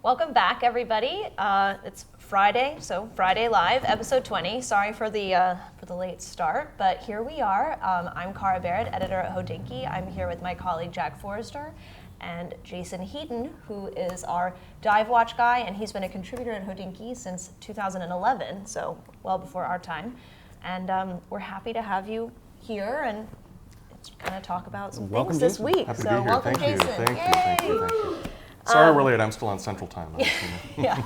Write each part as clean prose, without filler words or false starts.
Welcome back, everybody. It's Friday, so Friday Live, episode 20. Sorry for the late start, but here we are. I'm Cara Barrett, editor at Hodinkee. I'm here with my colleague Jack Forrester and Jason Heaton, who is our dive watch guy, and he's been a contributor at Hodinkee since 2011, so well before our time. And we're happy to have you here and kind of talk about some things this week. Happy so to be here. welcome, Thank Jason. you. Thank you. Sorry we're late. I'm still on Central Time. Yeah.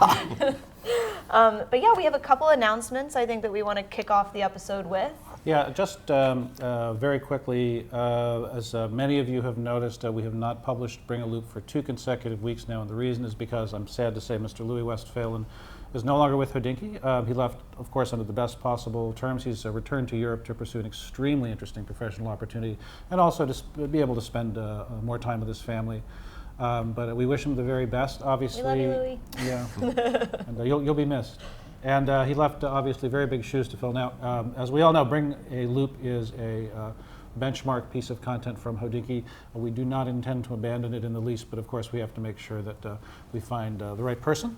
But yeah, we have a couple announcements I think that we want to kick off the episode with. Yeah, just very quickly, as many of you have noticed, we have not published Bring a Loop for 2 consecutive weeks now, and the reason is because I'm sad to say Mr. Louis Westphalen is no longer with Hodinkee. He left, of course, under the best possible terms. He's returned to Europe to pursue an extremely interesting professional opportunity and also to be able to spend more time with his family. But we wish him the very best, obviously. We love you, Louis. Yeah, and you'll be missed. And he left, obviously, very big shoes to fill. Now, as we all know, Bring a Loop is a benchmark piece of content from Hodinkee. We do not intend to abandon it in the least, but of course we have to make sure that we find the right person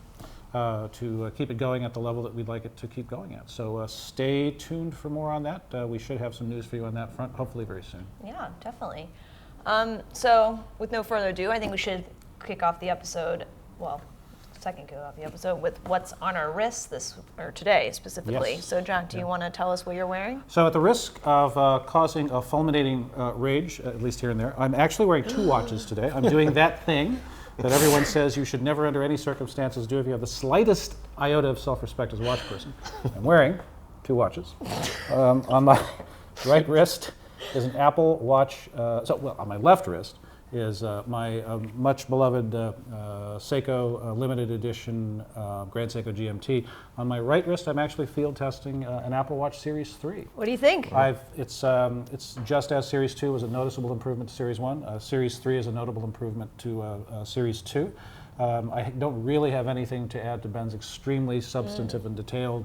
to keep it going at the level that we'd like it to keep going at. So stay tuned for more on that. We should have some news for you on that front, hopefully very soon. Yeah, definitely. So with no further ado, I think we should kick off the episode, with what's on our wrists today specifically. Yes. So Jack, do you want to tell us what you're wearing? So at the risk of causing a fulminating rage, at least here and there, I'm actually wearing 2 watches today. I'm doing that thing that everyone says you should never under any circumstances do if you have the slightest iota of self-respect as a watch person. I'm wearing 2 watches. On my right wrist is an Apple Watch, on my left wrist is my much beloved Seiko limited edition Grand Seiko GMT. On my right wrist, I'm actually field testing an Apple Watch Series 3. What do you think? It's just as Series 2 was a noticeable improvement to Series 1. Series 3 is a notable improvement to Series 2. I don't really have anything to add to Ben's extremely substantive and detailed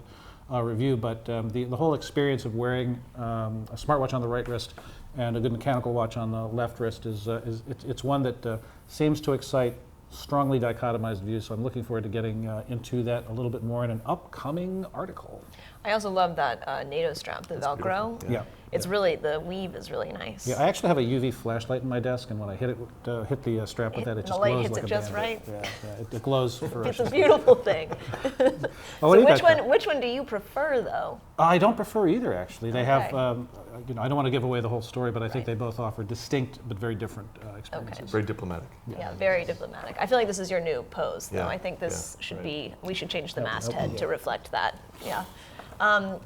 review, but the whole experience of wearing a smartwatch on the right wrist and a good mechanical watch on the left wrist it's one that seems to excite strongly dichotomized views. So I'm looking forward to getting into that a little bit more in an upcoming article. I also love that NATO strap, the Velcro. Yeah. It's really, the weave is really nice. Yeah, I actually have a UV flashlight in my desk, and when I hit the strap with that, it just glows like a bandit. The light hits it just right. Yeah, it glows ferociously. It's a beautiful thing. So which one do you prefer, though? I don't prefer either, actually. They have, Okay. I don't want to give away the whole story, but I think they both offer distinct but very different experiences. Okay. Very diplomatic. Yeah, very diplomatic. I feel like this is your new pose, though. Yeah, I think this should be, we should change the Help masthead me. to reflect that. Yeah.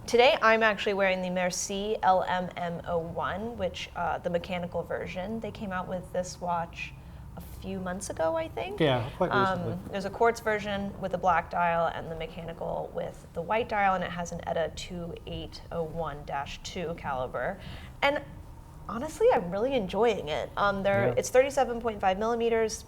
Today I'm actually wearing the Merci LMM01, which the mechanical version. They came out with this watch a few months ago, I think. Yeah, quite recently. There's a quartz version with the black dial and the mechanical with the white dial, and it has an ETA 2801-2 caliber. And honestly, I'm really enjoying it. It's 37.5 millimeters.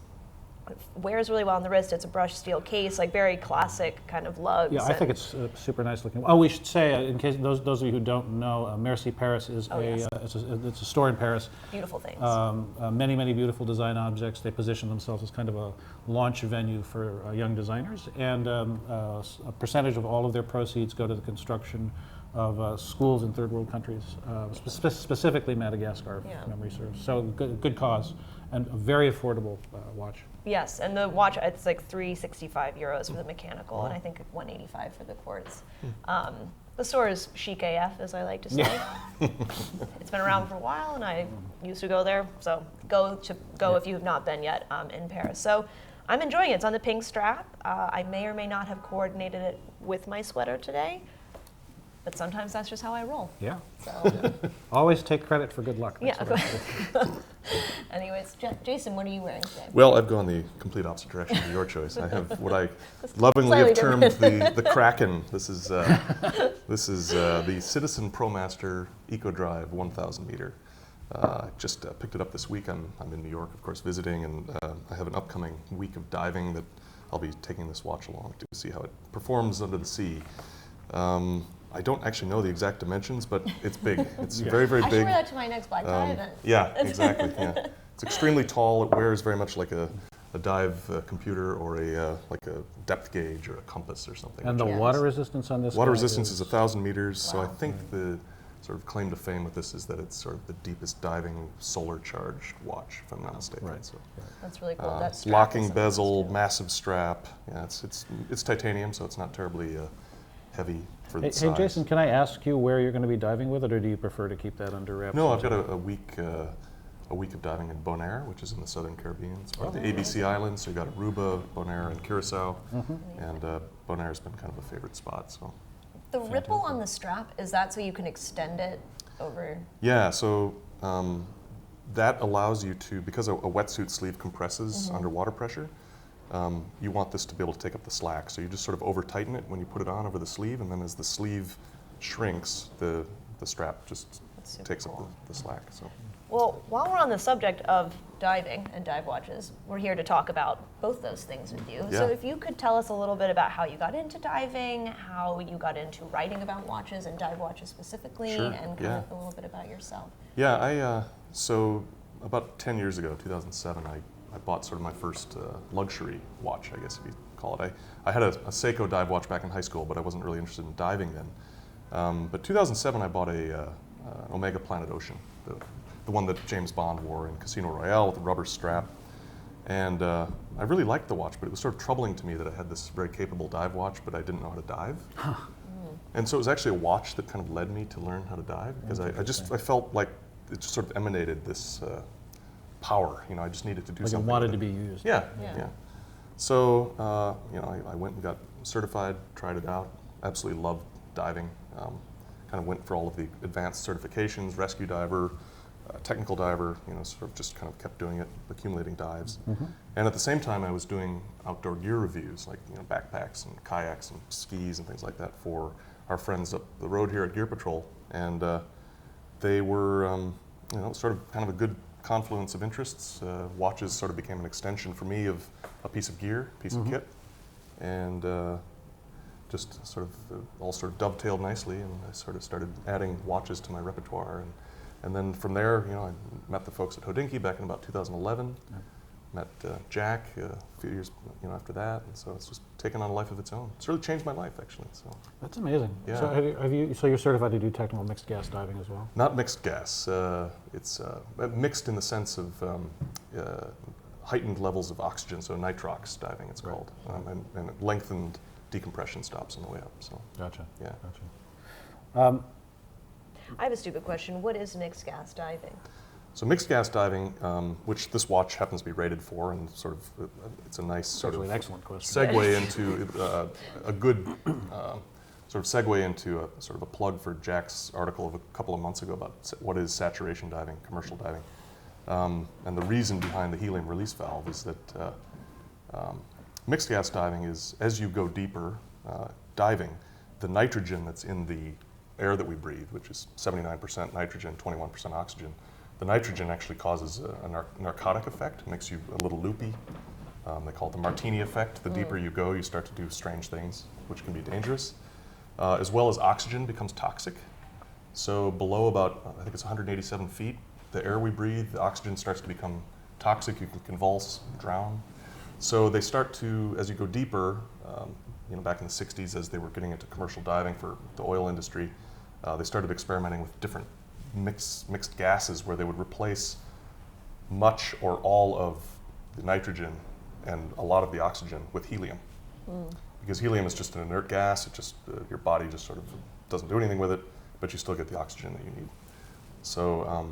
It wears really well on the wrist. It's a brushed steel case, like very classic kind of lugs. Yeah, I think it's super nice looking. Oh, we should say, in case those of you who don't know, Merci Paris is it's a store in Paris. Beautiful things. Many beautiful design objects. They position themselves as kind of a launch venue for young designers, and a percentage of all of their proceeds go to the construction of schools in third world countries, specifically Madagascar, if memory serves. So good cause, and a very affordable watch. Yes, and the watch, it's like €365 for the mechanical, and I think $185 for the quartz. The store is chic AF, as I like to say. It's been around for a while, and I used to go there. So go if you have not been yet in Paris. So I'm enjoying it. It's on the pink strap. I may or may not have coordinated it with my sweater today, but sometimes that's just how I roll. Yeah. So. Always take credit for good luck. That's Anyways, Jason, what are you wearing today? Well, I've gone the complete opposite direction to your choice. I have what I lovingly have termed the Kraken. This is the Citizen ProMaster EcoDrive 1,000 meter. Just picked it up this week. I'm in New York, of course, visiting, and I have an upcoming week of diving that I'll be taking this watch along to see how it performs under the sea. I don't actually know the exact dimensions, but it's big. It's very, very I big. should wear that to my next black tie event. Yeah, exactly. Yeah. It's extremely tall. It wears very much like a a dive computer or like a depth gauge or a compass or something. And the water resistance on this? Water resistance is 1,000 meters. Wow. So I think the sort of claim to fame with this is that it's sort of the deepest diving solar charged watch, if I'm not mistaken. Right. So, That's really cool. That strap locking is something else, bezel, too. massive strap. Yeah, it's titanium, so it's not terribly heavy for the Hey, size. Jason, can I ask you where you're going to be diving with it, or do you prefer to keep that under wraps? No, I've got a week of diving in Bonaire, which is in the Southern Caribbean. It's part of the ABC Islands. So you got Aruba, Bonaire, and Curacao. And Bonaire's been kind of a favorite spot. So. The ripple on the strap, is that so you can extend it over? Yeah, so that allows you to, because a wetsuit sleeve compresses under water pressure, you want this to be able to take up the slack. So you just sort of over tighten it when you put it on over the sleeve, and then as the sleeve shrinks, the strap just takes up the slack. So. Well, while we're on the subject of diving and dive watches, we're here to talk about both those things with you. Yeah. So if you could tell us a little bit about how you got into diving, how you got into writing about watches and dive watches specifically, Sure, and kind of a little bit about yourself. Yeah, so about 10 years ago, 2007, I bought sort of my first luxury watch, I guess if you call it. I had a Seiko dive watch back in high school, but I wasn't really interested in diving then. But 2007, I bought a Omega Planet Ocean, the one that James Bond wore in Casino Royale with the rubber strap. And I really liked the watch, but it was sort of troubling to me that I had this very capable dive watch, but I didn't know how to dive. And so it was actually a watch that kind of led me to learn how to dive, because I felt like it just sort of emanated this power. You know, I just needed to do Like something. it wanted with to it. be used. Yeah. Yeah. So, I went and got certified, tried it out, absolutely loved diving. Kind of went for all of the advanced certifications, rescue diver, technical diver, sort of just kind of kept doing it, accumulating dives. And at the same time, I was doing outdoor gear reviews, like backpacks and kayaks and skis and things like that for our friends up the road here at Gear Patrol. And they were, sort of kind of a good confluence of interests. Watches sort of became an extension for me of a piece of gear, a piece of kit. And just sort of all sort of dovetailed nicely, and I sort of started adding watches to my repertoire. And then from there, I met the folks at Hodinkee back in about 2011. Met Jack a few years, after that, and so it's just taken on a life of its own. It's really changed my life, actually. So. That's amazing. Yeah. So so you're certified to do technical mixed gas diving as well? Not mixed gas. It's mixed in the sense of heightened levels of oxygen, so nitrox diving, it's called, and lengthened decompression stops on the way up. So. Gotcha. Yeah. Gotcha. I have a stupid question. What is mixed gas diving? So mixed gas diving, which this watch happens to be rated for, and sort of it's a nice sort of an excellent question. segue into a good sort of segue into a sort of a plug for Jack's article of a couple of months ago about what is saturation diving, commercial diving, and the reason behind the helium release valve is that mixed gas diving is, as you go deeper diving, the nitrogen that's in the air that we breathe, which is 79% nitrogen, 21% oxygen, the nitrogen actually causes a narcotic effect, makes you a little loopy. They call it the martini effect. The deeper you go, you start to do strange things, which can be dangerous. As well as oxygen becomes toxic. So below about, I think it's 187 feet, the air we breathe, the oxygen starts to become toxic. You can convulse, drown. So they start to, as you go deeper, back in the 60s, as they were getting into commercial diving for the oil industry, they started experimenting with different mixed gases where they would replace much or all of the nitrogen and a lot of the oxygen with helium. Because helium is just an inert gas. It just, your body just sort of doesn't do anything with it, but you still get the oxygen that you need. So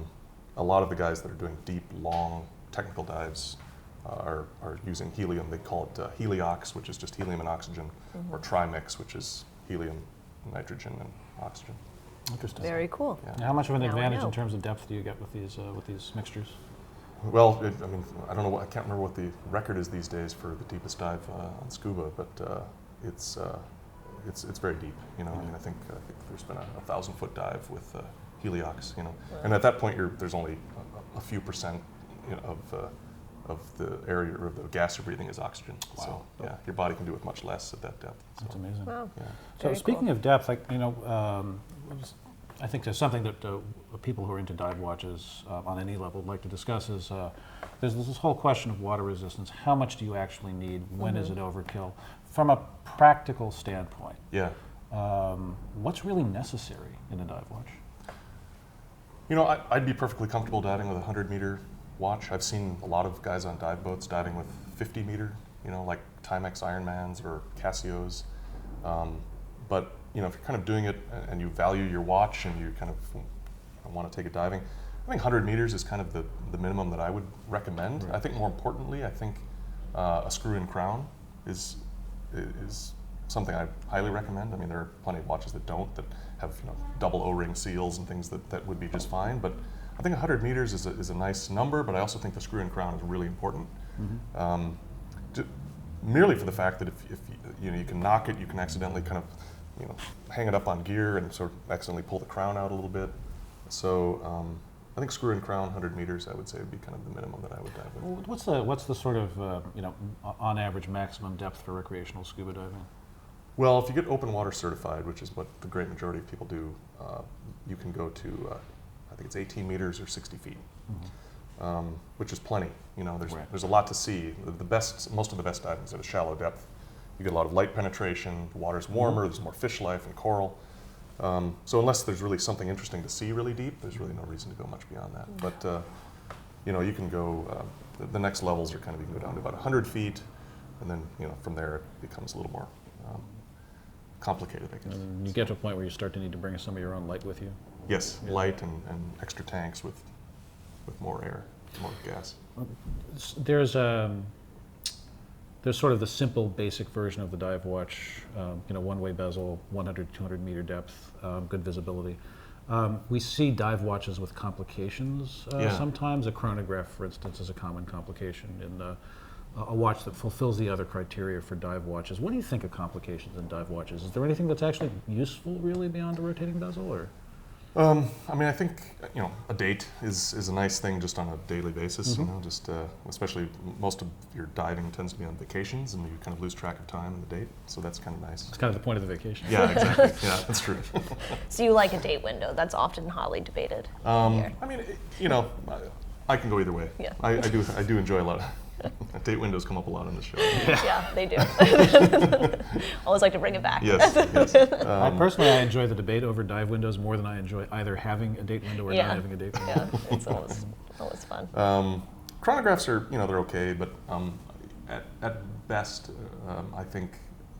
a lot of the guys that are doing deep, long technical dives are using helium. They call it heliox, which is just helium and oxygen, or trimix, which is helium, nitrogen, and oxygen. Interesting. Very cool. Yeah. Now, how much of an Now I advantage know. in terms of depth do you get with these mixtures? Well, I don't know. I can't remember what the record is these days for the deepest dive on scuba, but it's very deep. I think there's been a 1,000-foot dive with heliox. And at that point, there's only a few percent of the area or of the gas you're breathing is oxygen. Wow. So yeah, your body can do with much less at that depth. So, That's amazing. Wow. yeah. So Very speaking cool. of depth, I think there's something that people who are into dive watches on any level would like to discuss is there's this whole question of water resistance. How much do you actually need? When is it overkill? From a practical standpoint, Yeah. What's really necessary in a dive watch? You know, I'd be perfectly comfortable diving with a 100-meter watch. I've seen a lot of guys on dive boats diving with 50-meter, you know, like Timex Ironmans or Casios. But, you know, if you're kind of doing it and you value your watch and you kind of want to take it diving, I think 100 meters is kind of the minimum that I would recommend. Right. I think more importantly, I think a screw-in crown is something I highly recommend. I mean, there are plenty of watches that don't, that have, you know, double O-ring seals and things that would be just fine. But I think 100 meters is a nice number, but I also think the screw-in crown is really important. Merely for the fact that if you know, you can knock it, you can accidentally kind of, you know, hang it up on gear and sort of accidentally pull the crown out a little bit. So I think screw-in crown 100 meters, I would say, would be kind of the minimum that I would dive with. What's the sort of you know, on average maximum depth for recreational scuba diving? Well, if you get open water certified, which is what the great majority of people do, you can go to I think it's 18 meters or 60 feet, which is plenty. You know, there's a lot to see. Most of the best diving is at a shallow depth. You get a lot of light penetration. The water's warmer. There's more fish life and coral. So unless there's really something interesting to see really deep, there's really no reason to go much beyond that. But you know, you can go. The next levels are kind of, you can go down to about 100 feet, and then, you know, from there it becomes a little more complicated, I guess. And you get to a point where you start to need to bring some of your own light with you. Yes, light and extra tanks with more air, more gas. There's sort of the simple, basic version of the dive watch. You know, one-way bezel, 100, 200 meter depth, good visibility. We see dive watches with complications sometimes. A chronograph, for instance, is a common complication in a watch that fulfills the other criteria for dive watches. What do you think of complications in dive watches? Is there anything that's actually useful, really, beyond a rotating bezel, or? I mean, I think, you know, a date is a nice thing just on a daily basis. You know, just especially most of your diving tends to be on vacations, and you kind of lose track of time and the date. So that's kind of nice. It's kind of the point of the vacation. Yeah, exactly. Yeah, that's true. So you like a date window? That's often hotly debated. I mean, you know, I can go either way. Yeah. I do enjoy a lot of date windows come up a lot on the show. Yeah, they do. Always like to bring it back. Yes. I personally enjoy the debate over dive windows more than I enjoy either having a date window or not having a date window. Yeah, it's always fun. Chronographs are, you know, they're okay, but at best, I think,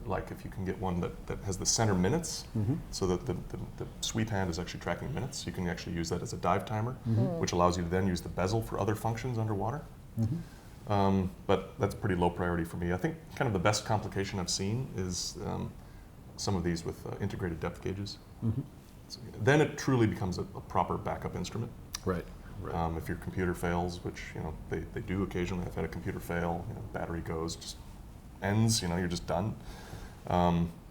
like, if you can get one that has the center minutes, so that the sweep hand is actually tracking minutes, you can actually use that as a dive timer, which allows you to then use the bezel for other functions underwater. But that's pretty low priority for me. I think kind of the best complication I've seen is some of these with integrated depth gauges. So then it truly becomes a proper backup instrument. Right. If your computer fails, which, you know, they do occasionally. I've had a computer fail. You know, battery goes, just ends. You know, you're just done.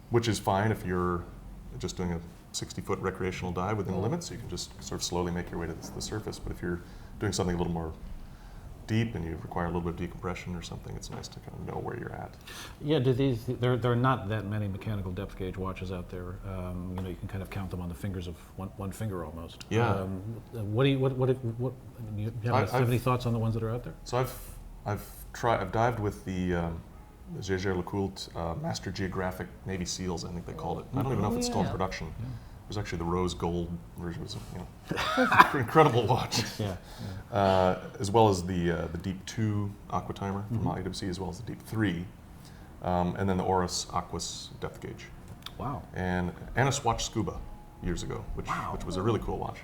Which is fine if you're just doing a 60-foot recreational dive within limits. You can just sort of slowly make your way to the surface. But if you're doing something a little more deep and you require a little bit of decompression or something, it's nice to kind of know where you're at. Yeah, there are not that many mechanical depth gauge watches out there. You know, you can kind of count them on the fingers of one finger almost. Yeah. What do you have any thoughts on the ones that are out there? So I've dived with the Jaeger-LeCoultre Master Geographic Navy SEALs, I think they called it. I don't even know if it's still in production. Yeah. It was actually the rose gold version. It was, you know, incredible watch. As well as the Deep 2 aqua timer from IWC, as well as the Deep 3, and then the Oris Aquas depth gauge. Wow. And Anna swatched Scuba years ago, which was a really cool watch.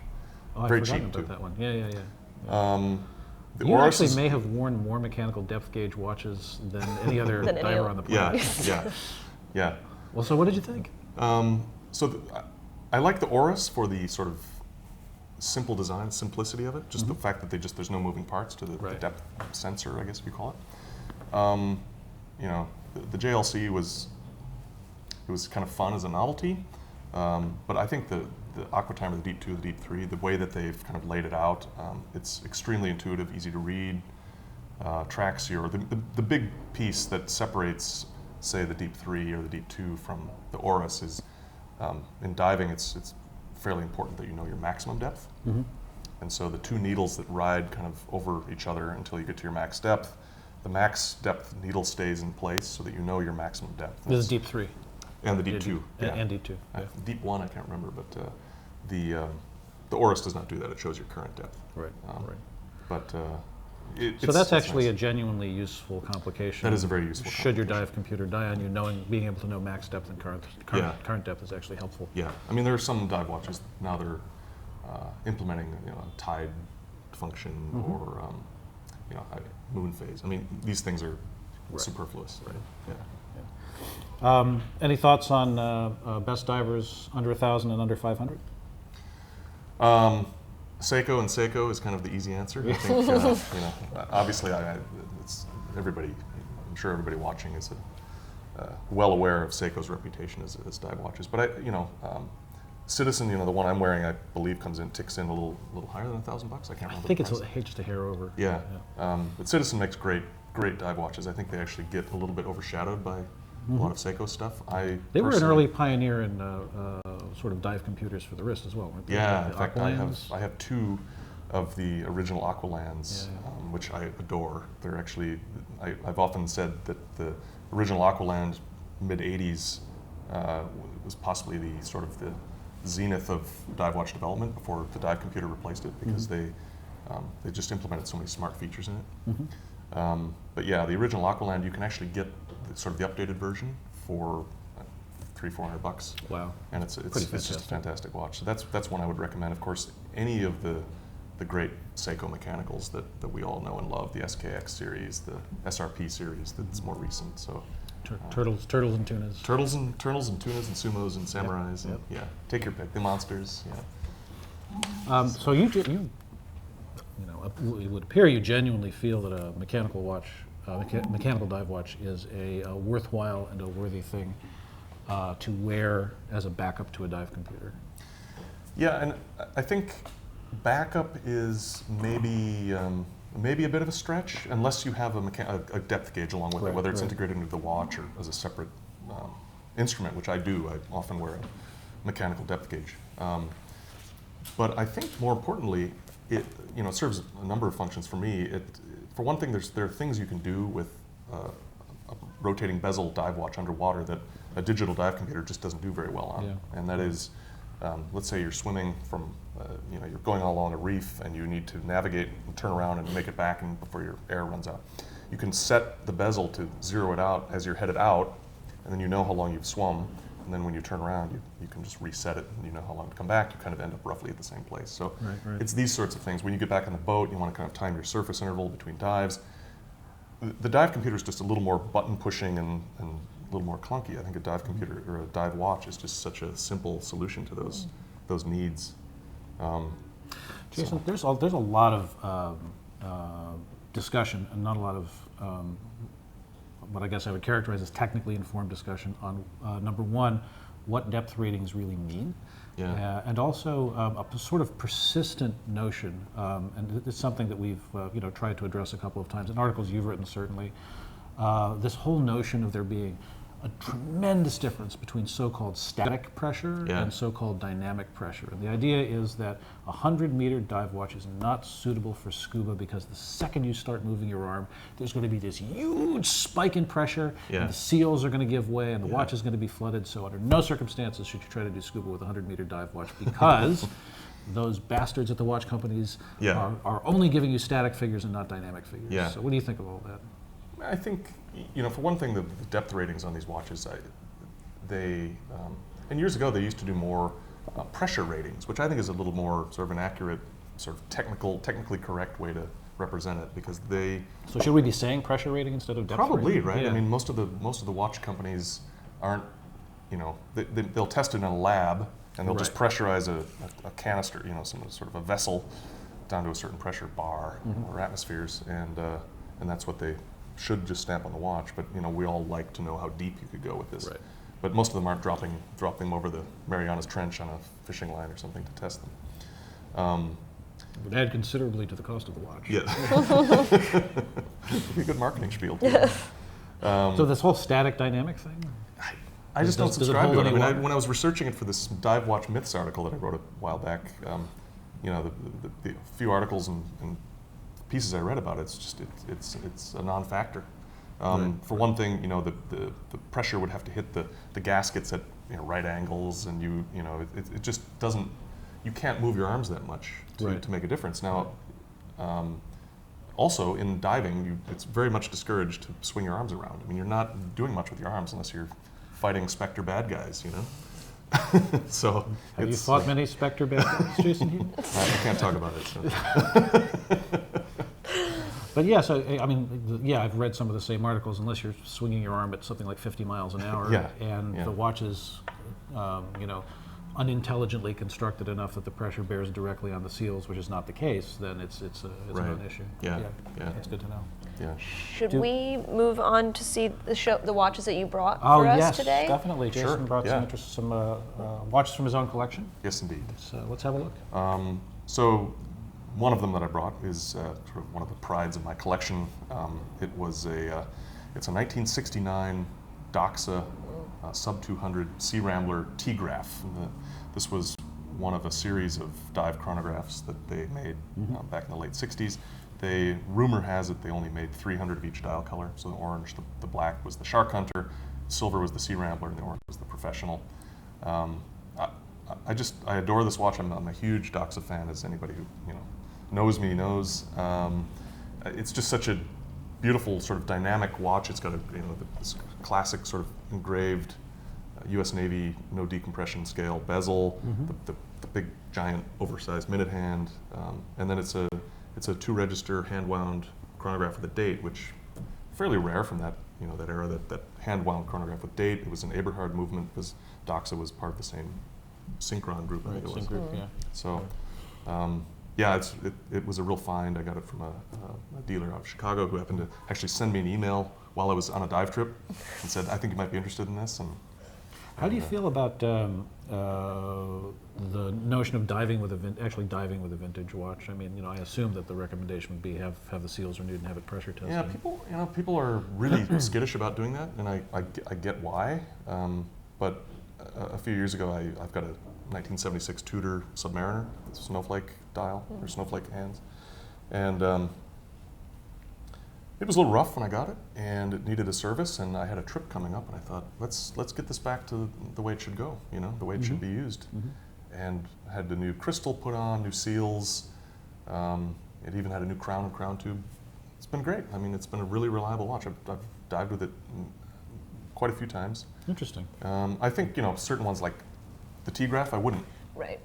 Very cheap about too. That one. Yeah. The you Oris actually may have worn more mechanical depth gauge watches than any other diver on the planet. Yeah. Well, so what did you think? I like the Oris for the sort of simple design, simplicity of it. Just the fact that there's no moving parts to the depth sensor, I guess we call it. You know, the JLC was kind of fun as a novelty, but I think the aqua timer, the Deep 2, the Deep 3, the way that they've kind of laid it out, it's extremely intuitive, easy to read, tracks the big piece that separates, say, the Deep 3 or the Deep 2 from the Oris is, in diving, it's fairly important that you know your maximum depth. Mm-hmm. And so the two needles that ride kind of over each other until you get to your max depth, the max depth needle stays in place so that you know your maximum depth. This is deep 3. And the deep 2. And deep 2. Yeah. Deep 1, I can't remember, but the Oris does not do that. It shows your current depth. Right. Right. But so that's actually nice. a genuinely useful complication. That is a very useful Should your dive computer die on you, being able to know max depth and current depth is actually helpful. Yeah, I mean there are some dive watches now they're implementing a tide function or moon phase. I mean these things are superfluous. Right. Yeah. Any thoughts on best divers under 1,000 and under 500? Seiko and Seiko is kind of the easy answer. I think obviously it's everybody. I'm sure everybody watching is well aware of Seiko's reputation as dive watches. But Citizen, the one I'm wearing, I believe ticks in a little higher than $1,000. I can't remember. I think it's just a hair over. Yeah. But Citizen makes great dive watches. I think they actually get a little bit overshadowed by a lot of Seiko stuff. They were an early pioneer in sort of dive computers for the wrist as well, weren't they? Yeah, in fact, I have 2 of the original Aqualands, which I adore. They're actually, I've often said that the original Aqualand mid-'80s was possibly the sort of the zenith of dive watch development before the dive computer replaced it, because they just implemented so many smart features in it. But yeah, the original Aqualand, you can actually get sort of the updated version for $300-400. Wow! And it's just a fantastic watch. So that's one I would recommend. Of course, any of the great Seiko mechanicals that we all know and love, the SKX series, the SRP series that's more recent. So turtles and tunas. Turtles and tunas and sumos and samurais. Yep. And, take your pick. The monsters. So it would appear you genuinely feel that a mechanical watch, mechanical dive watch, is a worthwhile and a worthy thing to wear as a backup to a dive computer. Yeah, and I think backup is maybe a bit of a stretch, unless you have a depth gauge along with it, whether it's integrated into the watch or as a separate instrument, which I do. I often wear a mechanical depth gauge. But I think more importantly, it serves a number of functions for me. For one thing, there are things you can do with a rotating bezel dive watch underwater that a digital dive computer just doesn't do very well on. Yeah. And that is, let's say you're swimming from, you're going along a reef and you need to navigate and turn around and make it back before your air runs out. You can set the bezel to zero it out as you're headed out, and then you know how long you've swum. And then when you turn around, you can just reset it, and you know how long to come back. You kind of end up roughly at the same place. So it's these sorts of things. When you get back on the boat, you want to kind of time your surface interval between dives. The dive computer is just a little more button pushing and a little more clunky. I think a dive computer or a dive watch is just such a simple solution to those needs. Jason, there's a lot of discussion and not a lot of what I guess I would characterize as technically informed discussion on number one, what depth ratings really mean, and also a sort of persistent notion, and it's something that we've tried to address a couple of times in articles you've written, certainly. This whole notion of there being a tremendous difference between so-called static pressure and so-called dynamic pressure. And the idea is that a 100-meter dive watch is not suitable for scuba because the second you start moving your arm, there's going to be this huge spike in pressure, and the seals are going to give way, and the watch is going to be flooded. So under no circumstances should you try to do scuba with a 100-meter dive watch, because those bastards at the watch companies are only giving you static figures and not dynamic figures. Yeah. So what do you think of all that? I think, for one thing, the depth ratings on these watches, and years ago they used to do more pressure ratings, which I think is a little more sort of an accurate, sort of technically correct way to represent it, because they. So should we be saying pressure rating instead of depth rating? Probably, right? Yeah. I mean, most of the watch companies aren't, they'll test it in a lab and they'll just pressurize a canister, some sort of a vessel down to a certain pressure bar or atmospheres, and that's what they should just stamp on the watch. But we all like to know how deep you could go with this. Right. But most of them aren't dropping them over the Marianas Trench on a fishing line or something to test them. It would add considerably to the cost of the watch. Yeah. It'd be a good marketing spiel too. So this whole static dynamic thing? I just don't Does it subscribe hold to it. I any mean, water? when I was researching it for this Dive Watch Myths article that I wrote a while back, you know, the few articles and pieces I read about it, it's a non-factor. Right. For one thing, you know, the pressure would have to hit the gaskets at, you know, right angles, and you know, it just doesn't. You can't move your arms that much Right. to make a difference. Now, also in diving, it's very much discouraged to swing your arms around. I mean, you're not doing much with your arms unless you're fighting Spectre bad guys, you know. So Have you fought many Spectre bad guys, Jason Heaton? I can't talk about it. So. But yeah, so I mean, yeah, I've read some of the same articles. Unless you're swinging your arm at something like 50 miles an hour, Yeah, and yeah. the watch is, you know, unintelligently constructed enough that the pressure bears directly on the seals, which is not the case, then it's a Right. non-issue. Yeah, yeah. That's good to know. Yeah. Should we move on to see the watches that you brought Oh for us yes, today? definitely. Jason Sure, brought yeah. some watches from his own collection. Yes, indeed. So let's have a look. So one of them that I brought is sort of one of the prides of my collection. It's a 1969 Doxa sub 200 Sea Rambler T-graph. This was one of a series of dive chronographs that they made back in the late 60s. Rumor has it they only made 300 of each dial color. So the orange, the black was the Shark Hunter, silver was the Sea Rambler, and the orange was the Professional. I adore this watch. I'm a huge Doxa fan, as anybody who knows me knows. It's just such a beautiful sort of dynamic watch. It's got this classic sort of engraved U.S. Navy no decompression scale bezel, the big giant oversized minute hand, and then it's a 2-register hand-wound chronograph with a date, which fairly rare from that era, that hand-wound chronograph with date. It was an Eberhard movement because Doxa was part of the same Synchron group. I think it was. Group, yeah. So, yeah, it was a real find. I got it from a dealer out of Chicago who happened to actually send me an email while I was on a dive trip and said, "I think you might be interested in this." How do you feel about the notion of diving with actually diving with a vintage watch? I mean, I assume that the recommendation would be have the seals renewed and have it pressure tested. Yeah, people are really skittish about doing that, and I get why. But a few years ago, I've got a 1976 Tudor Submariner, snowflake dial or snowflake hands, and it was a little rough when I got it, and it needed a service, and I had a trip coming up, and I thought, let's get this back to the way it should go, the way it should be used. And I had the new crystal put on, new seals. It even had a new crown and crown tube. It's been great. I mean, it's been a really reliable watch. I've dived with it quite a few times. Interesting. I think certain ones like the T-graph, I wouldn't. Right.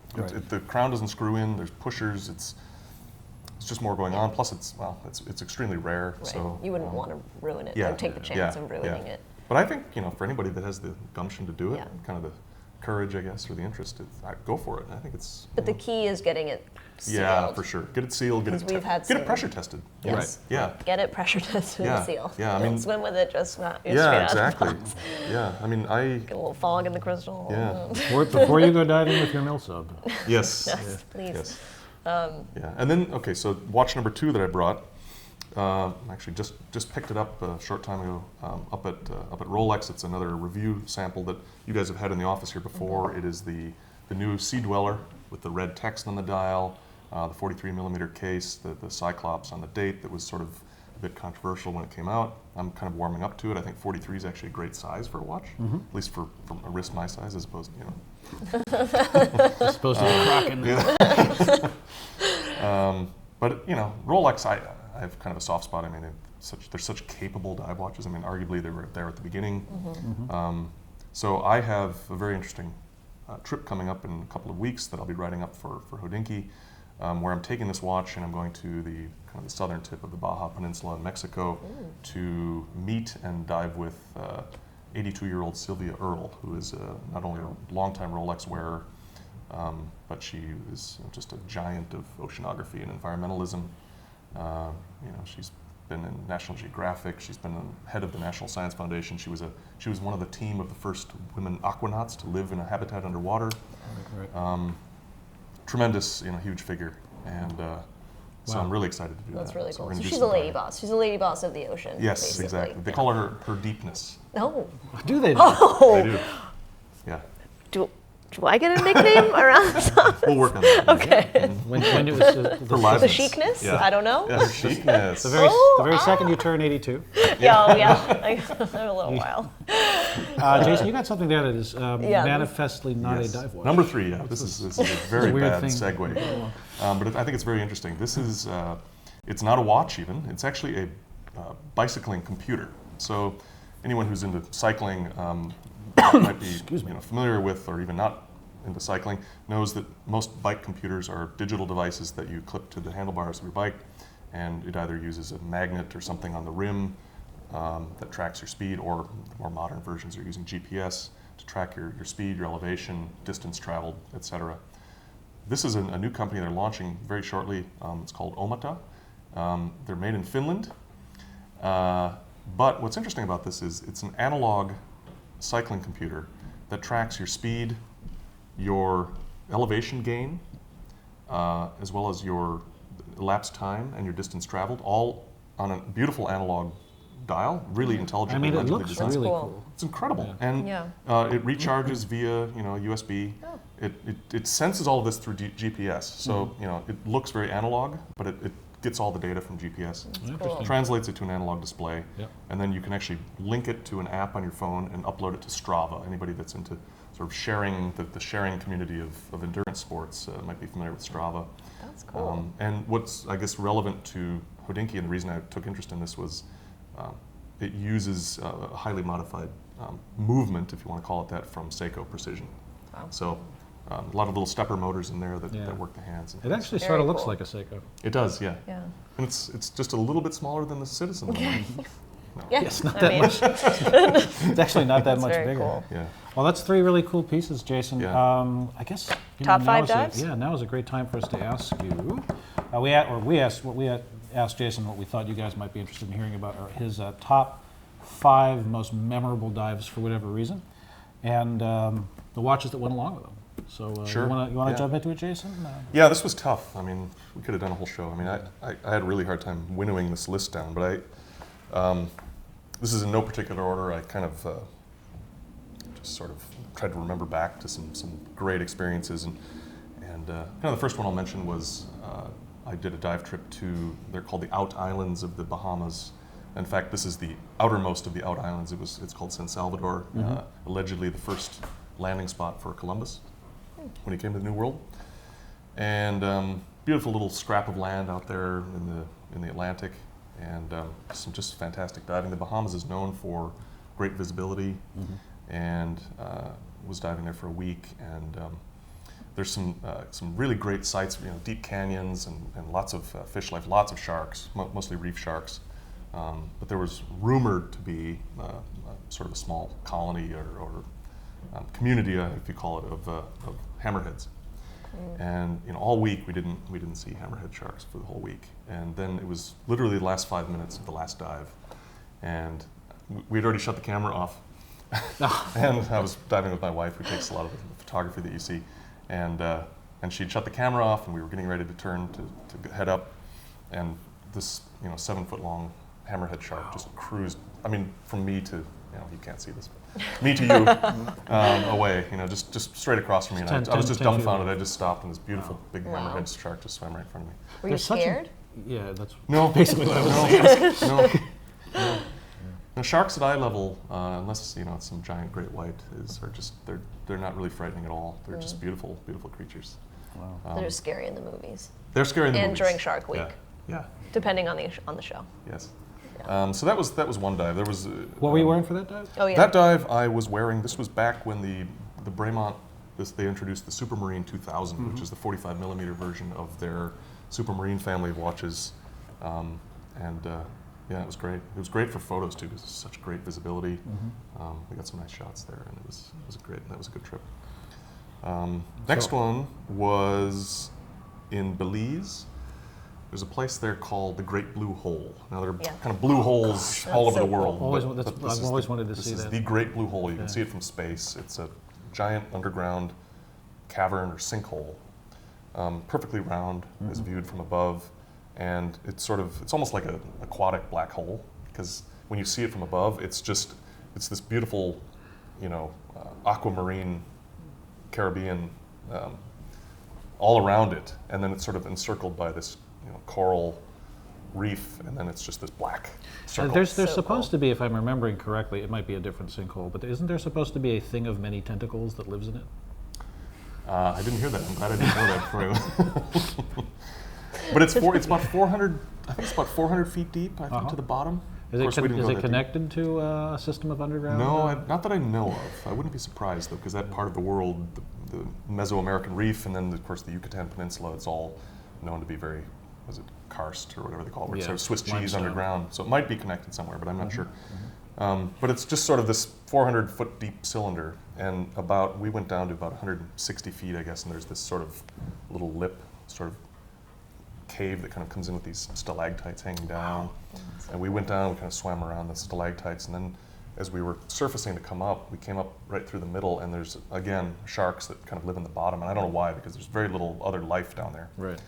The crown doesn't screw in. There's pushers. It's just more going on. Plus, it's extremely rare. Right. So you wouldn't want to ruin it yeah, or take the chance of ruining it. But I think for anybody that has the gumption to do it, Yeah. kind of the courage, I guess, or the interest, go for it. I think it's. But the key is getting it sealed. Yeah, for sure. Get it sealed. Get Because we've had get it some- pressure tested. Yes. Right. Yeah. Get it pressure tested Yeah, and seal. yeah, I Don't mean- swim with it, just not. Yeah, exactly. Yeah, I mean, Get a little fog in the crystal. Yeah. Before you go diving with your mill sub. yes. Yes, please. Yes. Yeah, and then so watch number 2 that I brought, actually just picked it up a short time ago up at Rolex. It's another review sample that you guys have had in the office here before. It is the new Sea Dweller with the red text on the dial, the 43 millimeter case, the Cyclops on the date that was sort of a bit controversial when it came out. I'm kind of warming up to it. I think 43 is actually a great size for a watch, at least from a wrist my size, as opposed to As opposed to the Kraken. But Rolex, I have kind of a soft spot. I mean, they're such capable dive watches. I mean, arguably they were there at the beginning. So I have a very interesting trip coming up in a couple of weeks that I'll be writing up for Hodinkee, where I'm taking this watch and I'm going to the kind of the southern tip of the Baja Peninsula in Mexico to meet and dive with 82-year-old Sylvia Earle, who is not only a longtime Rolex wearer, but she is just a giant of oceanography and environmentalism. She's been in National Geographic. She's been head of the National Science Foundation. She was one of the team of the first women aquanauts to live in a habitat underwater. Right. Tremendous, huge figure. And So I'm really excited to do that. That's really So cool. we're So gonna do she's a some lady diving. boss. She's a lady boss of the ocean. Yes, basically. exactly. They call her deepness. No. Do they? Oh. They do. Yeah. Do I get a nickname around something? We'll work on that. Okay. When it was For liveness. The chicness? Yeah. I don't know. Yeah, her chicness. the very second you turn 82. Yeah, oh, yeah. A little while. Jason, you got something there that is manifestly not Yes. a dive watch. Number 3, yeah. This is a very weird bad thing. segue. But I think it's very interesting. This is, it's not a watch even. It's actually a bicycling computer. So anyone who's into cycling might be familiar with, or even not into cycling, knows that most bike computers are digital devices that you clip to the handlebars of your bike, and it either uses a magnet or something on the rim that tracks your speed, or the more modern versions are using GPS to track your speed, your elevation, distance traveled, etc. This is a new company they're launching very shortly. It's called Omerta. They're made in Finland. But what's interesting about this is it's an analog cycling computer that tracks your speed, your elevation gain, as well as your elapsed time and your distance traveled, all on a beautiful analog dial, really intelligently, I mean, it legibly looks designed. really cool. cool. It's incredible, Yeah. and it recharges via USB. Oh. It senses all of this through GPS, so it looks very analog, but it gets all the data from GPS, Cool. translates it to an analog display, Yep. and then you can actually link it to an app on your phone and upload it to Strava. Anybody that's into sort of sharing, the sharing community of endurance sports might be familiar with Strava. That's cool. And what's, I guess, relevant to Hodinkee, and the reason I took interest in this was it uses a highly modified movement, if you want to call it that, from Seiko Precision. Wow. So a lot of little stepper motors in there that, Yeah. that work the hands. And It things. actually Very sort of looks cool. like a Seiko. It does, yeah. Yeah. And it's just a little bit smaller than the Citizen. No. Yeah. Yes, not I that mean, much. It's actually not that That's much very bigger. cool. Yeah. Well, that's 3 really cool pieces, Jason. Yeah. I guess Top now 5 is a- dives? now is a great time for us to ask you. We asked Jason what we thought you guys might be interested in hearing about, are his top 5 most memorable dives for whatever reason, and the watches that went along with them. So Sure. you want to Yeah. jump into it, Jason? Yeah, this was tough. I mean, we could have done a whole show. I mean, I had a really hard time winnowing this list down, but this is in no particular order. I kind of just sort of tried to remember back to some great experiences, and kind of the first one I'll mention was I did a dive trip to, they're called the Out Islands of the Bahamas. In fact, this is the outermost of the Out Islands. It's called San Salvador, allegedly the first landing spot for Columbus when he came to the New World. And beautiful little scrap of land out there in the Atlantic, and some just fantastic diving. The Bahamas is known for great visibility, and was diving there for a week. And there's some really great sights, deep canyons and lots of fish life, lots of sharks, mostly reef sharks. But there was rumored to be sort of a small colony or community, if you call it, of hammerheads. And all week we didn't see hammerhead sharks for the whole week. And then it was literally the last 5 minutes of the last dive, and we'd already shut the camera off. And I was diving with my wife, who takes a lot of the photography that you see, and she'd shut the camera off, and we were getting ready to turn to head up, and this 7-foot-long hammerhead shark just cruised. I mean, from me to you can't see this, me to you away. Just straight across from me. And I was just 10 feet dumbfounded. away. I just stopped, and this beautiful big Wow. hammerhead shark just swam right in front of me. Were you There's such a- scared? Yeah, that's No, basically what I was saying. no. The sharks at eye level, unless it's some giant great white, they're not really frightening at all. They're just beautiful, beautiful creatures. Wow. They're scary in the movies, They're scary in the and movies. during Shark Week, Yeah. depending on the show. Yes. So that was one dive. There was. What were you wearing for that dive? Oh yeah. That dive I was wearing. This was back when the Bremont. They introduced the Supermarine 2000, which is the 45 millimeter version of their Supermarine family of watches, yeah, it was great. It was great for photos too, because it's such great visibility. We got some nice shots there, and it was great. That was a good trip. Next one was in Belize. There's a place there called the Great Blue Hole. Now there are Yeah. kind of blue holes all over so the world. cool. Always- but that's- this I've is always wanted to see This is that. the Great Blue Hole. You can Yeah. see it from space. It's a giant underground cavern or sinkhole, perfectly round as viewed from above. and it's almost like an aquatic black hole, because when you see it from above, it's this beautiful, aquamarine Caribbean all around it, and then it's sort of encircled by this coral reef, and then it's just this black circle. There's So supposed cool. to be, if I'm remembering correctly, it might be a different sinkhole, but isn't there supposed to be a thing of many tentacles that lives in it? I didn't hear that. I'm glad I didn't know that before. But it's about 400. I think it's about 400 feet deep. I think to the bottom. Is it connected to a system of underground? No, not that I know of. I wouldn't be surprised though, because that part of the world, the Mesoamerican Reef, and then of course the Yucatan Peninsula, it's all known to be very, was it karst or whatever they call it, where it's sort of Swiss cheese limestone. underground. So it might be connected somewhere, but I'm not sure. But it's just sort of this 400 foot deep cylinder, and we went down to about 160 feet, I guess, and there's this sort of little lip, sort of cave that kind of comes in with these stalactites hanging down. And we went down, we kind of swam around the stalactites, and then as we were surfacing to come up, we came up right through the middle, and there's, again, sharks that kind of live in the bottom, and I don't know why, because there's very little other life down there. Right.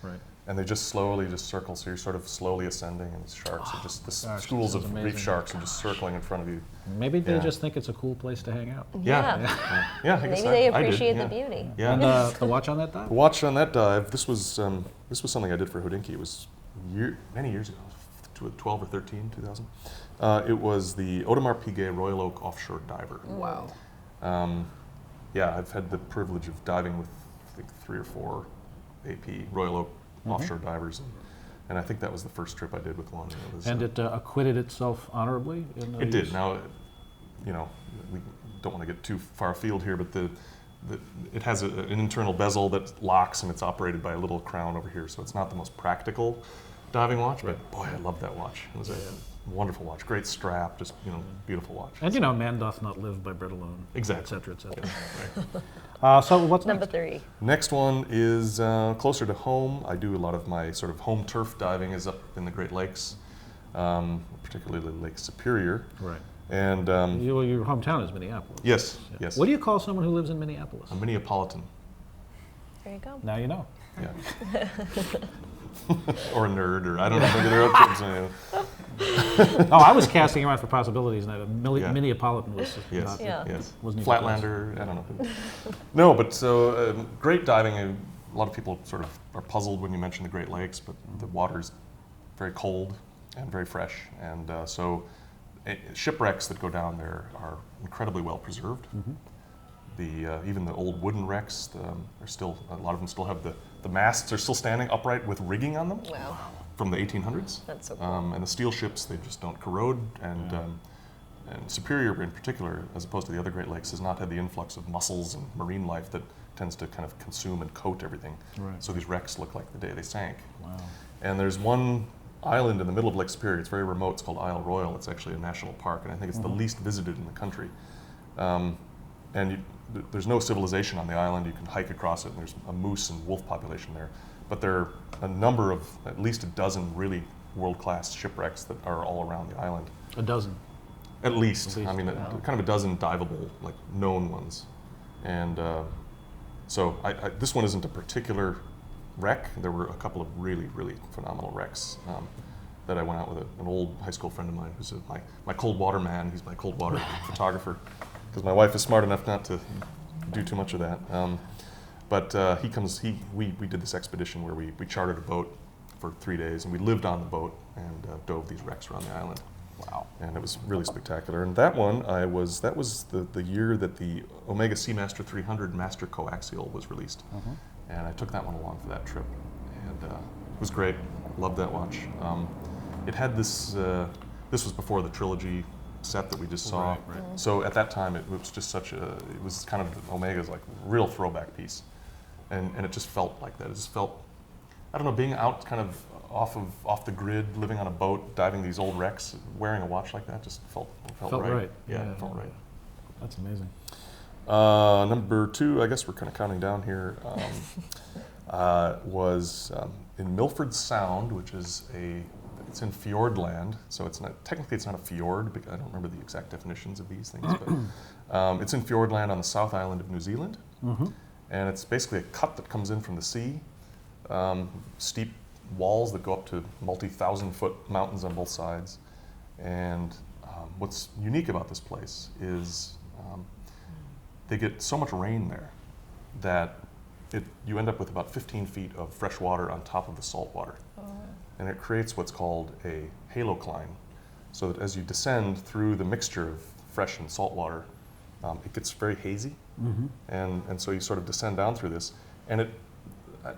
And they just slowly circle, so you're sort of slowly ascending, and these sharks are just, schools of reef sharks are just circling in front of you. Maybe they just think it's a cool place to hang out. Yeah, I guess Maybe they I did, appreciate yeah. the beauty. Yeah. And the watch on that dive? Watch on that dive, this was something I did for Hodinkee. It was many years ago, 12 or 13, 2000. It was the Audemars Piguet Royal Oak Offshore Diver. Wow. I've had the privilege of diving with, I think, 3 or 4 AP Royal Oak offshore divers, and I think that was the first trip I did with one. And it acquitted itself honorably? It did. Now, we don't want to get too far afield here, but it has an internal bezel that locks, and it's operated by a little crown over here, so it's not the most practical diving watch, but boy, I love that watch. It was a wonderful watch, great strap, just beautiful watch. And man doth not live by bread alone. Exactly. Et cetera, et cetera. Right. So what's Number next? 3. Next one is closer to home. I do a lot of my sort of home turf diving is up in the Great Lakes, particularly Lake Superior. Right. And Your hometown is Minneapolis. yes. What do you call someone who lives in Minneapolis? A Minneapolitan. There you go. Now you know. Yeah. Or a nerd, or I don't know. Maybe they're up to I was casting around for possibilities, and Minneapolitan was Yes. not. Yes. Wasn't even Flatlander. I don't know. No, but so great diving. A lot of people sort of are puzzled when you mention the Great Lakes, but the water's very cold and very fresh, and so shipwrecks that go down there are incredibly well preserved. Even the old wooden wrecks, a lot of them still have the masts are still standing upright with rigging on them. Wow. From the 1800s. That's so cool. And the steel ships, they just don't corrode, and Superior in particular, as opposed to the other Great Lakes, has not had the influx of mussels and marine life that tends to kind of consume and coat everything. Right. So these wrecks look like the day they sank. Wow. And there's one island in the middle of Lake Superior, it's very remote, it's called Isle Royal. It's actually a national park, and I think it's the least visited in the country. There's no civilization on the island. You can hike across it, and there's a moose and wolf population there. But there are a number of, at least a dozen really world-class shipwrecks that are all around the island. A dozen. At least. I mean, wow. kind of a dozen diveable, known ones. And so this one isn't a particular wreck. There were a couple of really, really phenomenal wrecks that I went out with an old high school friend of mine who's my cold water man. He's my cold water photographer, because my wife is smart enough not to do too much of that. But we did this expedition where we chartered a boat for 3 days, and we lived on the boat and dove these wrecks around the island. Wow. And it was really spectacular. And that one, that was the year that the Omega Seamaster 300 Master Coaxial was released. And I took that one along for that trip. And it was great. Loved that watch. It had this was before the trilogy set that we just saw. Right. So at that time, it was just it was kind of Omega's real throwback piece. And it just felt like that. It just felt, I don't know, being out kind of off the grid, living on a boat, diving these old wrecks, wearing a watch like that just felt right. Yeah, it felt right. That's amazing. Number 2, I guess we're kind of counting down here, was in Milford Sound, which is it's in Fjordland, so it's not a fjord, because I don't remember the exact definitions of these things, but it's in Fjordland on the South Island of New Zealand, and it's basically a cut that comes in from the sea, steep walls that go up to multi-thousand-foot mountains on both sides. And what's unique about this place is they get so much rain there that you end up with about 15 feet of fresh water on top of the salt water. Oh. And it creates what's called a halocline, so that as you descend through the mixture of fresh and salt water, it gets very hazy. Mm-hmm. And so you sort of descend down through this, and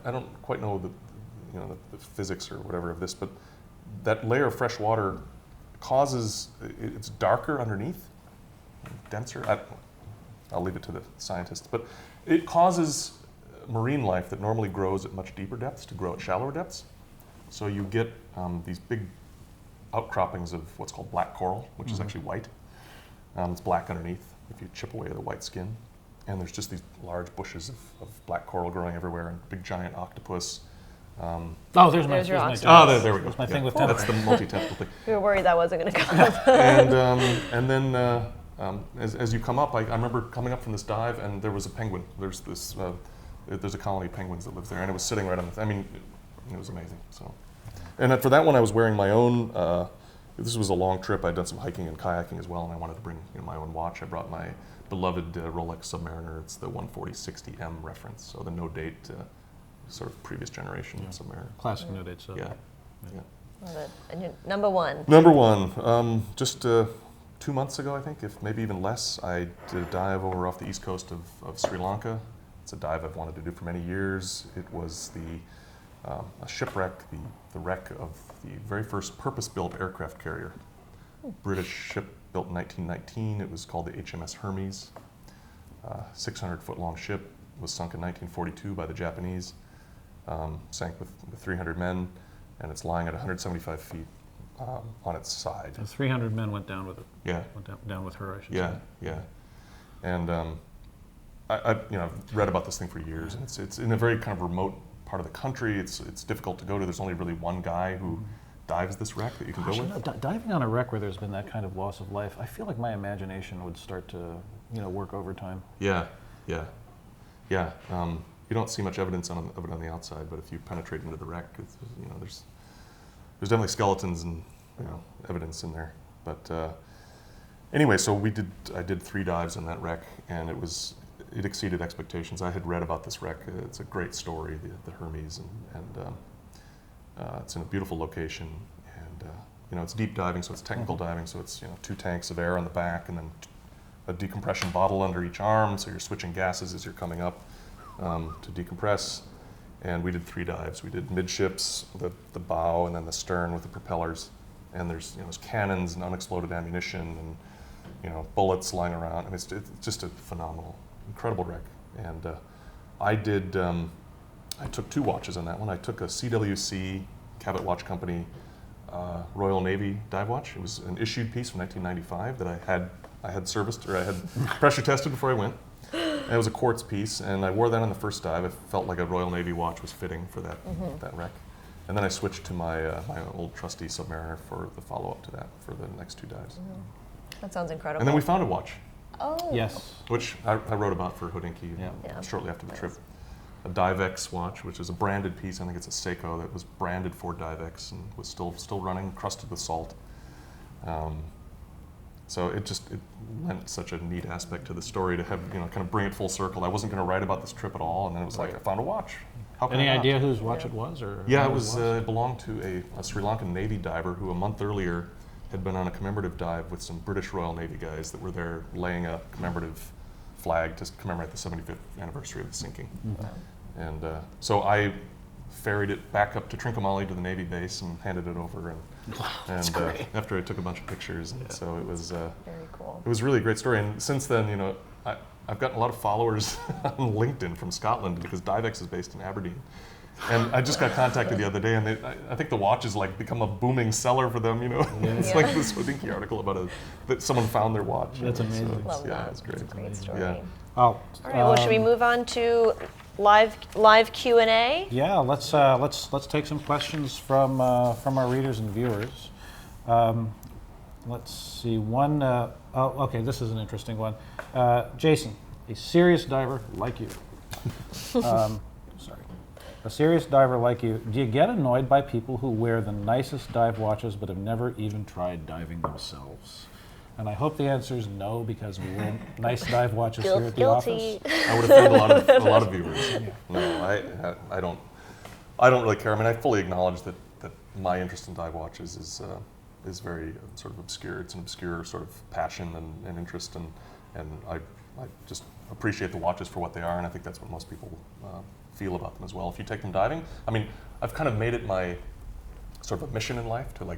I don't quite know the physics or whatever of this, but that layer of fresh water causes, it's darker underneath, denser. I'll leave it to the scientists, but it causes marine life that normally grows at much deeper depths to grow at shallower depths. So you get these big outcroppings of what's called black coral, which is actually white. It's black underneath if you chip away the white skin. And there's just these large bushes of black coral growing everywhere, and big giant octopus. There's my Oh, there we go. That's my thing with That's the multi-tentacle thing. We were worried that wasn't going to come up. And then as you come up, I remember coming up from this dive, and there was a penguin. There's a colony of penguins that lives there, and it was sitting right on the. It was amazing. So, and for that one, I was wearing my own. This was a long trip. I'd done some hiking and kayaking as well, and I wanted to bring my own watch. I brought my beloved Rolex Submariner. It's the 14060M reference, so the no date, sort of previous generation Submariner. Classic no date sub. Yeah. Love it. And you're number one. Number one. Just 2 months ago, I think, if maybe even less, I did a dive over off the east coast of Sri Lanka. It's a dive I've wanted to do for many years. It was a shipwreck, the wreck of the very first purpose-built aircraft carrier. British ship built in 1919. It was called the HMS Hermes. 600-foot-long ship, was sunk in 1942 by the Japanese. Sank with 300 men, and it's lying at 175 feet on its side. The 300 men went down with it. Yeah. Went down with her, I should say. Yeah. And I've read about this thing for years, and it's in a very kind of remote part of the country. It's difficult to go to. There's only really one guy who dives this wreck that you can go with. Diving on a wreck where there's been that kind of loss of life, I feel like my imagination would start to work overtime. Yeah. You don't see much evidence of it on the outside, but if you penetrate into the wreck, there's definitely skeletons and evidence in there. But anyway, so I did 3 dives on that wreck, and it exceeded expectations. I had read about this wreck. It's a great story, the Hermes, and it's in a beautiful location. And it's deep diving, so it's technical diving. So it's 2 tanks of air on the back, and then a decompression bottle under each arm. So you're switching gases as you're coming up to decompress. And we did 3 dives. We did midships, the bow, and then the stern with the propellers. And there's cannons and unexploded ammunition and bullets lying around. I mean, it's just a phenomenal, incredible wreck. And I took 2 watches on that one. I took a CWC, Cabot Watch Company, Royal Navy dive watch. It was an issued piece from 1995 that I had serviced, or I had pressure tested before I went. And it was a quartz piece, and I wore that on the first dive. It felt like a Royal Navy watch was fitting for that wreck. And then I switched to my old trusty Submariner for the follow-up to that for the next 2 dives. That sounds incredible. And then we found a watch. Oh. Yes. Which I wrote about for Hodinkee shortly after the trip. A Divex watch, which is a branded piece. I think it's a Seiko that was branded for Divex and was still running, crusted with salt. So it lent such a neat aspect to the story to have kind of bring it full circle. I wasn't going to write about this trip at all, and then it was like I found a watch. How can Any I not? idea whose watch it was, or? Yeah, it belonged to a Sri Lankan Navy diver who a month earlier had been on a commemorative dive with some British Royal Navy guys that were there laying a commemorative flag to commemorate the 75th anniversary of the sinking. Mm-hmm. And so I ferried it back up to Trincomalee to the Navy base and handed it over. And after I took a bunch of pictures, and so it was very cool. It was really a great story. And since then, I've gotten a lot of followers on LinkedIn from Scotland because Divex is based in Aberdeen. And I just got contacted the other day, and I think the watch has become a booming seller for them. It's like this Hodinkee article about that someone found their watch. That's amazing. So Love that. It's great. It's a great story. Yeah. All right. Well, should we move on to live Q&A? Yeah. Let's take some questions from our readers and viewers. Let's see. One. Okay. This is an interesting one. Jason, a serious diver like you. Sorry. A serious diver like you, do you get annoyed by people who wear the nicest dive watches but have never even tried diving themselves? And I hope the answer is no, because we wear nice dive watches here at the Guilty. office. I would offend a lot of viewers. No, I don't really care. I mean, I fully acknowledge that my interest in dive watches is very sort of obscure. It's an obscure sort of passion and interest, and I just appreciate the watches for what they are, and I think that's what most people feel about them as well. If you take them diving, I mean, I've kind of made it my sort of a mission in life to like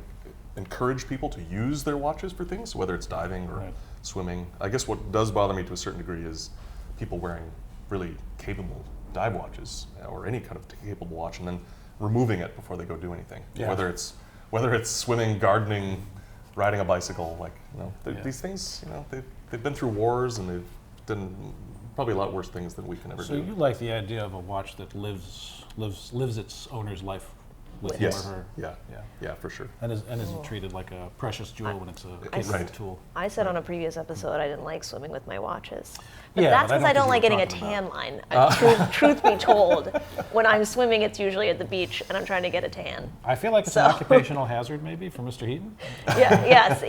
encourage people to use their watches for things, whether it's diving or swimming. I guess what does bother me to a certain degree is people wearing really capable dive watches or any kind of capable watch and then removing it before they go do anything. Yeah. Whether it's swimming, gardening, riding a bicycle, like these things, they've been through wars and they've done probably a lot worse things than we can ever do. So you like the idea of a watch that lives its owner's life with him or her? Yeah, for sure. And isn't treated like a precious jewel when it's a capable tool. I said on a previous episode I didn't like swimming with my watches. But Yeah, that's but I because don't I don't think like you getting were a talking tan line. Truth be told, when I'm swimming, it's usually at the beach and I'm trying to get a tan. I feel like it's an occupational hazard, maybe, for Mr. Heaton. Yes,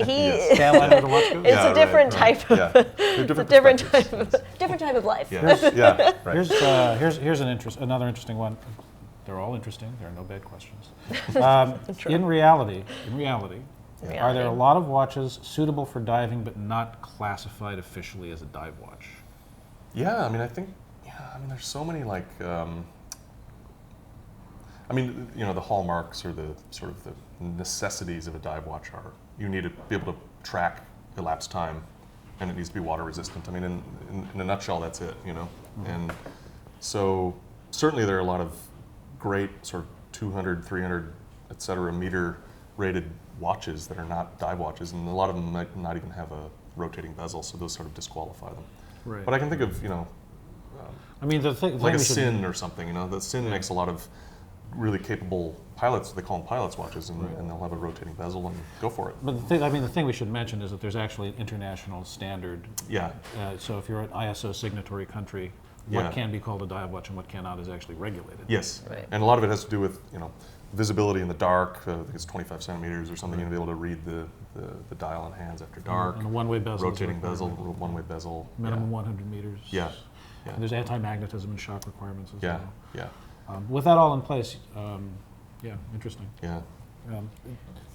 Tan line with a watch goes? It's a different type of. They're It's a different type of life. Yeah, right. Here's another interesting one. They're all interesting. There are no bad questions. In reality, are there a lot of watches suitable for diving but not classified officially as a dive watch? Yeah, I mean, there's so many like, the hallmarks or the sort of the necessities of a dive watch are you need to be able to track elapsed time, and it needs to be water resistant. I mean, in a nutshell, that's it, And so certainly there are a lot of great sort of 200, 300, et cetera, meter rated watches that are not dive watches, and a lot of them might not even have a rotating bezel, so those sort of disqualify them. Right. But I can think of, I mean, the thing like a we should- Sin or something, the Sin makes a lot of really capable pilots, they call them pilots watches, and they'll have a rotating bezel and go for it. But the thing we should mention is that there's actually an international standard. Yeah. So if you're an ISO signatory country, what can be called a dive watch and what cannot is actually regulated. Yes, Right. and a lot of it has to do with visibility in the dark. I think it's 25 centimeters or something. To be able to read the dial on hands after dark. And a one-way bezel. Rotating bezel, one-way bezel. Minimum 100 meters. Yeah. And there's anti-magnetism and shock requirements as well. Yeah. With that all in place, interesting. Yeah.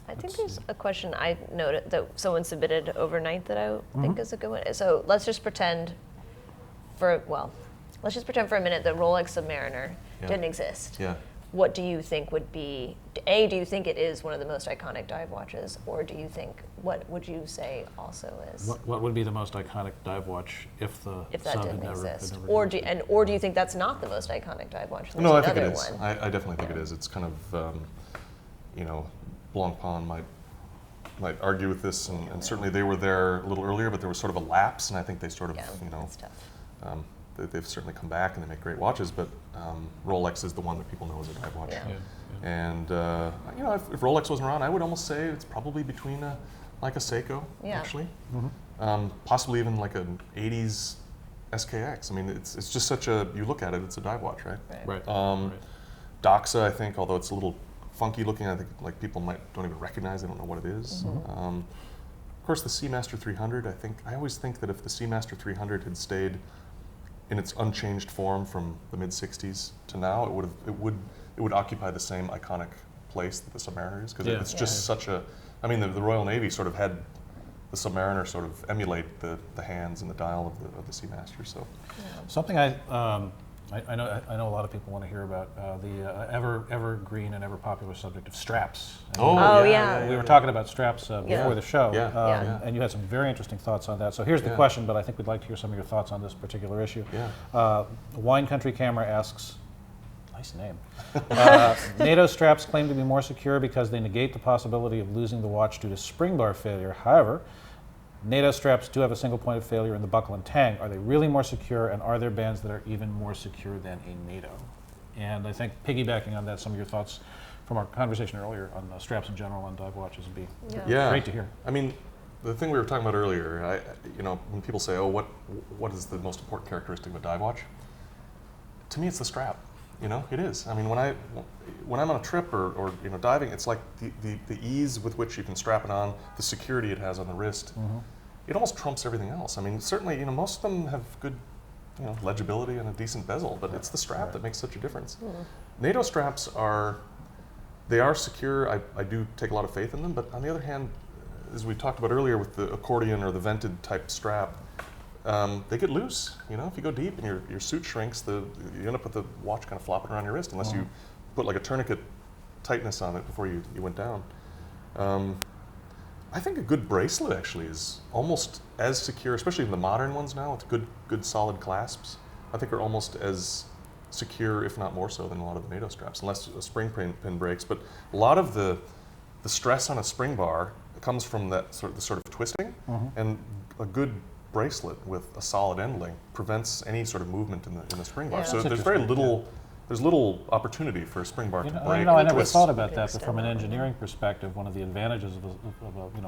I think there's a question I noted that someone submitted overnight that I think is a good one. So let's just pretend for a minute that Rolex Submariner didn't exist. Yeah. What do you think would be, A, do you think it is one of the most iconic dive watches, or do you think, what would you say also is? What would be the most iconic dive watch if that sub didn't had never exist? never Or existed? do you think that's not the most iconic dive watch? There's No, I think it another is. one. I definitely think it is. It's kind of, Blancpain might argue with this, and certainly they were there a little earlier, but there was sort of a lapse, and I think they sort of, It's tough. they've certainly come back and they make great watches, but Rolex is the one that people know as a dive watch. Yeah. And if Rolex wasn't around, I would almost say it's probably between a Seiko, actually, possibly even like an '80s SKX. I mean, it's just such a, you look at it, it's a dive watch, right? Right. Doxa, I think, although it's a little funky looking, I think like people don't even recognize, they don't know what it is. Of course, the Seamaster 300. I always think that if the Seamaster 300 had stayed in its unchanged form from the mid '60s to now, it would occupy the same iconic place that the Submariner is, because it's just such a. I mean, the Royal Navy sort of had the Submariner sort of emulate the hands and the dial of the Seamaster. So Something I know a lot of people want to hear about the evergreen and ever popular subject of straps. And we were talking about straps before the show, and you had some very interesting thoughts on that. So here's the question, but I think we'd like to hear some of your thoughts on this particular issue. Wine Country Camera asks, nice name. NATO straps claim to be more secure because they negate the possibility of losing the watch due to spring bar failure. However, NATO straps do have a single point of failure in the buckle and tang. Are they really more secure, and are there bands that are even more secure than a NATO? And I think piggybacking on that, some of your thoughts from our conversation earlier on straps in general on dive watches would be great to hear. I mean, the thing we were talking about earlier, when people say, "Oh, what is the most important characteristic of a dive watch?" To me, it's the strap. You know, it is. I mean, when I'm on a trip or you know diving, it's like the ease with which you can strap it on, the security it has on the wrist. It almost trumps everything else. I mean, certainly, you know, most of them have good, you know, legibility and a decent bezel, but it's the strap that makes such a difference. NATO straps are secure. I do take a lot of faith in them, but on the other hand, as we talked about earlier with the accordion or the vented type strap, they get loose. You know, if you go deep and your suit shrinks, you end up with the watch kind of flopping around your wrist unless you put like a tourniquet tightness on it before you went down. I think a good bracelet actually is almost as secure, especially in the modern ones now with good solid clasps. I think are almost as secure, if not more so, than a lot of the NATO straps, unless a spring pin breaks. But a lot of the stress on a spring bar comes from that sort of twisting, and a good bracelet with a solid end link prevents any sort of movement in the spring bar. So there's very little. There's little opportunity for a spring bar to break. I never thought about that, but from an engineering perspective, one of the advantages of a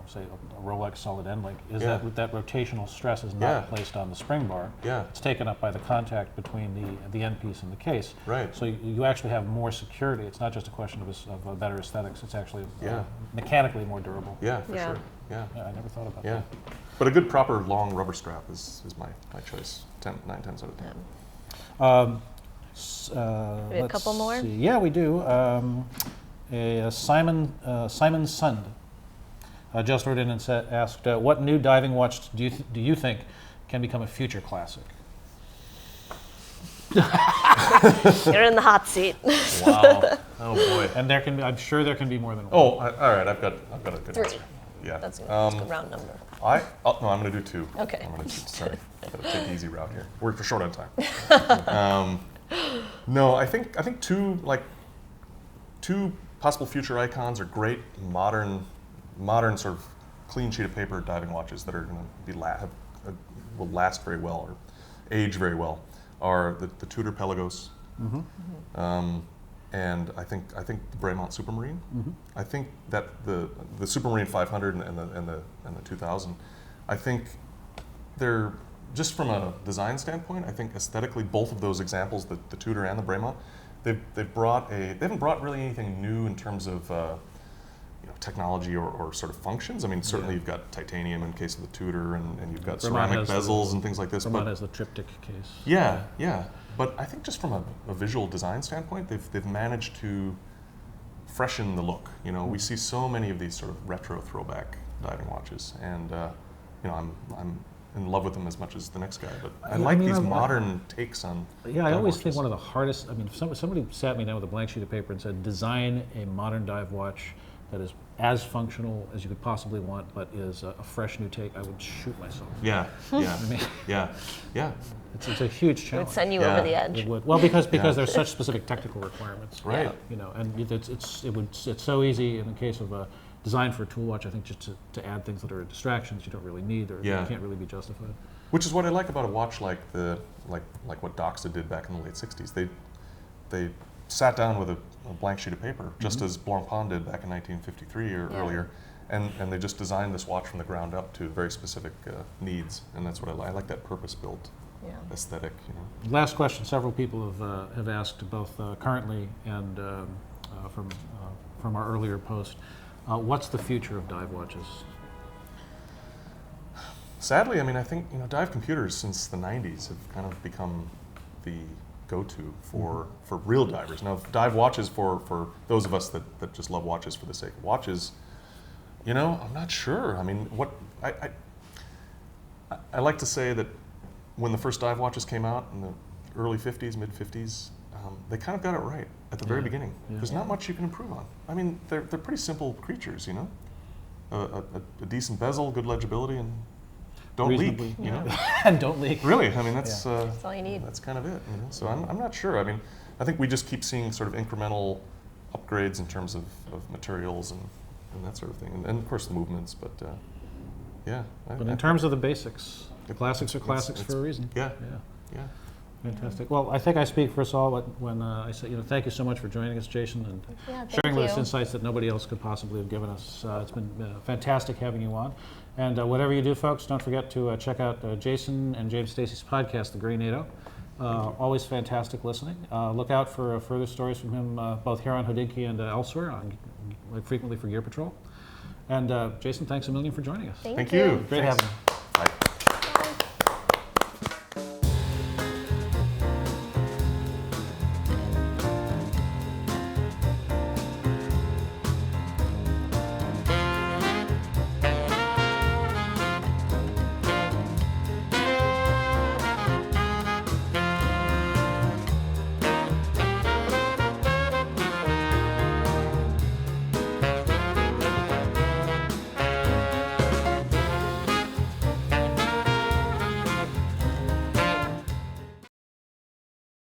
say a Rolex solid end link is that rotational stress is not placed on the spring bar. It's taken up by the contact between the end piece and the case. Right. So you actually have more security. It's not just a question of a better aesthetics. It's actually mechanically more durable. Yeah, for sure. Yeah, I never thought about that. But a good proper long rubber strap is my choice. 9 times out of 10. Maybe a couple more? See. Yeah, we do. Simon Sund just wrote in and asked, what new diving watch do you think can become a future classic? You're in the hot seat. Wow. Oh boy. And I'm sure there can be more than one. Oh, all right. I've got a good 3. answer. Yeah. That's a good round number. No, I'm going to do 2. Okay. I'm going to sorry. I'm going to take the easy route here. We're short on time. No, I think two possible future icons are great modern sort of clean sheet of paper diving watches that are going to be will last very well or age very well. Are the Tudor Pelagos, and I think the Bremont Submarine. I think that the Submarine 500 and the 2000. I think they're just from a design standpoint. I think aesthetically, both of those examples, the Tudor and the Bremont, they haven't brought really anything new in terms of technology or sort of functions. I mean, certainly you've got titanium in case of the Tudor, and you've got ceramic bezels and things like this. Bremont has the triptych case. Yeah. But I think just from a visual design standpoint, they've managed to freshen the look. You know, we see so many of these sort of retro throwback diving watches, and I'm in love with them as much as the next guy. But I like these modern takes on. Yeah, I always think one of the hardest. I mean, if somebody sat me down with a blank sheet of paper and said, "Design a modern dive watch that is as functional as you could possibly want, but is a fresh new take," I would shoot myself. Yeah. It's a huge challenge. It would send you over the edge. It would. Well, because there's such specific technical requirements. Right. You know, and it's so easy in the case of a design for a tool watch. I think just to add things that are distractions you don't really need or can't really be justified. Which is what I like about a watch like what Doxa did back in the late '60s. They sat down with a blank sheet of paper, just as Blancpain did back in 1953 or earlier, and they just designed this watch from the ground up to very specific needs, and that's what I like. I like that purpose-built aesthetic. You know. Last question. Several people have asked both currently and from our earlier post. What's the future of dive watches? Sadly, I mean, I think dive computers since the '90s have kind of become the go-to for real divers. Now, dive watches for those of us that just love watches for the sake of watches, I'm not sure. I mean, what I like to say that when the first dive watches came out in the early '50s, mid '50s, they kind of got it right at the very beginning. There's not much you can improve on. I mean, they're pretty simple creatures, a decent bezel, good legibility, and don't leak, and don't leak. Really, I mean, that's all you need. That's kind of it. So I'm not sure. I mean, I think we just keep seeing sort of incremental upgrades in terms of materials and that sort of thing, and of course the movements. But But in terms of the basics, the classics are classics for a reason. Yeah. Fantastic. Well, I think I speak for us all when I say, thank you so much for joining us, Jason, and sharing with us insights that nobody else could possibly have given us. It's been fantastic having you on. And whatever you do, folks, don't forget to check out Jason and James Stacy's podcast, The Grey NATO. Always fantastic listening. Look out for further stories from him, both here on Hodinkee and elsewhere, frequently for Gear Patrol. And Jason, thanks a million for joining us. Thank Thank you. you. Great having you.